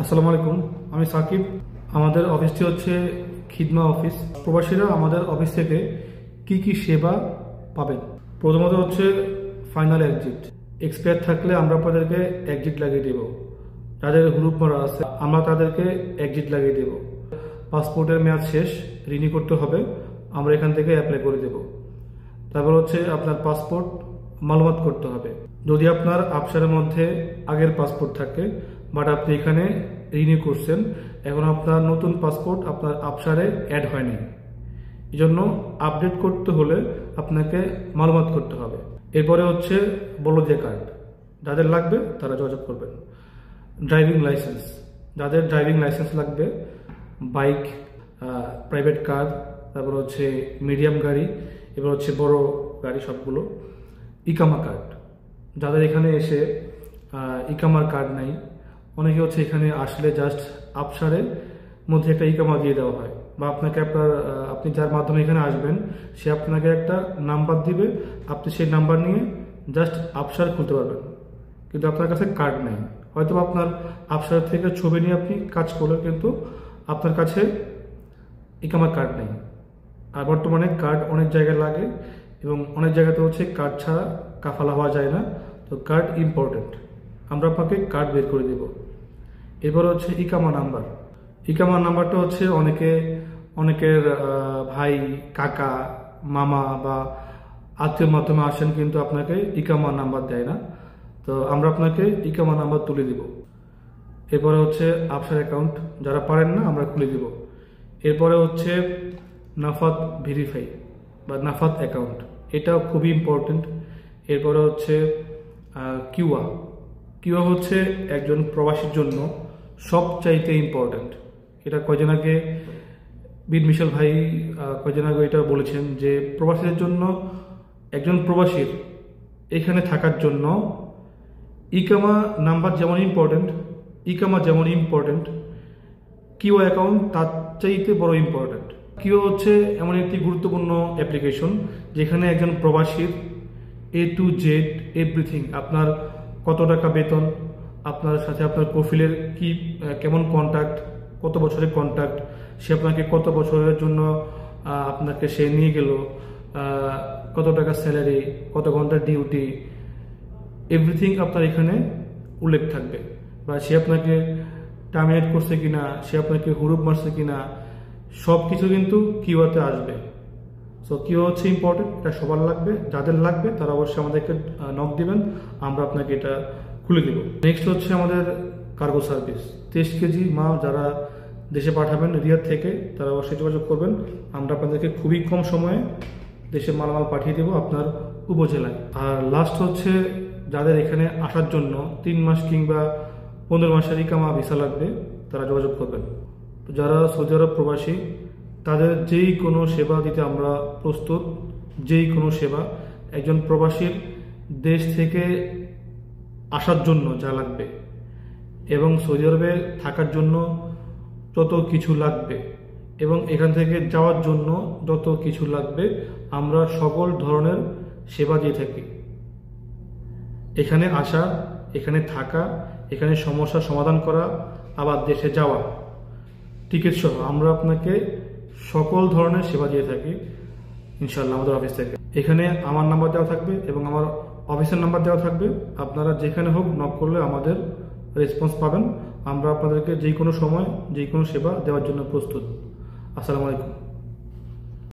আসসালামু আলাইকুম, আমি সাকিব। আমাদের অফিসটি হচ্ছে খিদমা অফিস। প্রবাসীরা আমাদের অফিস থেকে কি কি সেবা পাবেন? প্রথমত হচ্ছে ফাইনাল এক্সিট। এক্সপায়ার থাকলে আমরা আপনাদেরকে এক্সিট লাগিয়ে দেব। যাদের গ্রুপ মারা আছে আমরা তাদেরকে এক্সিট লাগিয়ে দেব। পাসপোর্টের মেয়াদ শেষ, রিনিউ করতে হবে, আমরা এখান থেকে অ্যাপ্লাই করে দেব। তারপর হচ্ছে আপনার পাসপোর্ট মালুমাত করতে হবে। যদি আপনার আফসারের মধ্যে আগের পাসপোর্ট থাকে বাট আপনি এখানে রিনিউ করছেন, এখন আপনার নতুন পাসপোর্ট আপনার আফসারে অ্যাড হয়নি, এই জন্য আপডেট করতে হলে আপনাকে মালুমাত করতে হবে। এরপরে হচ্ছে বলদিয়া কার্ড, যাদের লাগবে তারা যোগাযোগ করবেন। ড্রাইভিং লাইসেন্স, যাদের ড্রাইভিং লাইসেন্স লাগবে, বাইক, প্রাইভেট কার, তারপর হচ্ছে মিডিয়াম গাড়ি, এবার হচ্ছে বড় গাড়ি সবগুলো। ইকামা কার্ড, যাদের এখানে এসে ইকামার কার্ড নাই, অনেকে হচ্ছে এখানে আসলে জাস্ট আফসারের মধ্যে একটা ইকামা দিয়ে দেওয়া হয়, বা আপনাকে আপনি যার মাধ্যমে এখানে আসবেন সে আপনাকে একটা নাম্বার দিবে, আপনি সেই নাম্বার নিয়ে জাস্ট আফসার খুলতে পারবেন। কিন্তু আপনার কাছে কার্ড নেই, হয়তো আপনার আফসার থেকে ছবি নিয়ে আপনি কাজ করলেন, কিন্তু আপনার কাছে ইকামার কার্ড নেই। আর বর্তমানে কার্ড অনেক জায়গায় লাগে এবং অনেক জায়গাতে হচ্ছে কার্ড ছাড়া কাফালা হওয়া যায় না, তো কার্ড ইম্পর্টেন্ট, আমরা আপনাকে কার্ড বের করে দেব। এরপর হচ্ছে ইকামা নাম্বার। ইকামা নাম্বারটা হচ্ছে অনেকের ভাই, কাকা, মামা বা আত্মীয়র মাধ্যমে আসেন, কিন্তু আপনাকে ইকামা নাম্বার দেয় না, তো আমরা আপনাকে ইকামা নাম্বার তুলে দিব। এরপরে হচ্ছে আফসার অ্যাকাউন্ট, যারা পারেন না আমরা খুলে দিব। এরপরে হচ্ছে নাফাত ভেরিফাই বা নাফাত অ্যাকাউন্ট, এটাও খুবই ইম্পর্টেন্ট। এরপরে হচ্ছে কিউয়া হচ্ছে একজন প্রবাসীর জন্য সবচাইতে ইম্পর্টেন্ট। এটা কয়জন আগে বিন মিশেল ভাই কয়জন আগে এটা বলেছেন যে প্রবাসীদের জন্য, একজন প্রবাসীর এখানে থাকার জন্য ইকামা নাম্বার যেমন ইম্পর্টেন্ট, কিউ অ্যাকাউন্ট তার চাইতে বড় ইম্পর্টেন্ট। কিউ হচ্ছে এমন একটি গুরুত্বপূর্ণ অ্যাপ্লিকেশন যেখানে একজন প্রবাসীর A to Z এভরিথিং, আপনার কত টাকা বেতন, আপনার সাথে আপনার কফিলের কেমন কন্ট্যাক্ট, কত বছরের কন্ট্যাক্ট, সে আপনাকে কত বছরের জন্য আপনাকে সে নিয়ে গেল, কত টাকা স্যালারি, কত ঘন্টা ডিউটি, এভরিথিং আপনার এখানে উল্লেখ থাকবে। বা সে আপনাকে টার্মিনেট করছে কিনা, সে আপনাকে হুরুপ মারছে কিনা, সব কিছু কিন্তু কিউতে আসবে। সো কিউ হচ্ছে ইম্পর্টেন্ট, এটা সবার লাগবে। যাদের লাগবে তারা অবশ্যই আমাদেরকে নক দিবেন, আমরা আপনাকে এটা খুলে দেব। নেক্সট হচ্ছে আমাদের কার্গো সার্ভিস। 23 কেজি মাল যারা দেশে পাঠাবেন রিয়াদ থেকে, তারা অবশ্যই যোগাযোগ করবেন। আমরা আপনাদেরকে খুবই কম সময়ে দেশে মালামাল পাঠিয়ে দেবো আপনার উপজেলায়। আর লাস্ট হচ্ছে যাদের এখানে আসার জন্য 3 মাস কিংবা 15 মাসের ইকামা ভিসা লাগবে, তারা যোগাযোগ করবেন। তো যারা সৌদি আরব প্রবাসী, তাদের যেই কোনো সেবা দিতে আমরা প্রস্তুত। যেই কোনো সেবা, একজন প্রবাসীর দেশ থেকে আসার জন্য যা লাগবে এবং সৌদি আরবে থাকার জন্য যত কিছু লাগবে এবং এখান থেকে যাওয়ার জন্য যত কিছু লাগবে, আমরা সকল ধরনের সেবা দিয়ে থাকি। এখানে আসা, এখানে থাকা, এখানে সমস্যার সমাধান করা, আবার দেশে যাওয়া, টিকিট সহ আমরা আপনাকে সকল ধরনের সেবা দিয়ে থাকি ইনশাল্লাহ আমাদের অফিস থেকে। এখানে আমার নাম্বার দেওয়া থাকবে এবং আমার অফিসের নাম্বার দেওয়া থাকবে। আপনারা যেখানে হোক নক করলে আমাদের রেসপন্স পাবেন। আমরা আপনাদেরকে যে কোনো সময় যে কোনো সেবা দেওয়ার জন্য প্রস্তুত। আসসালামু আলাইকুম।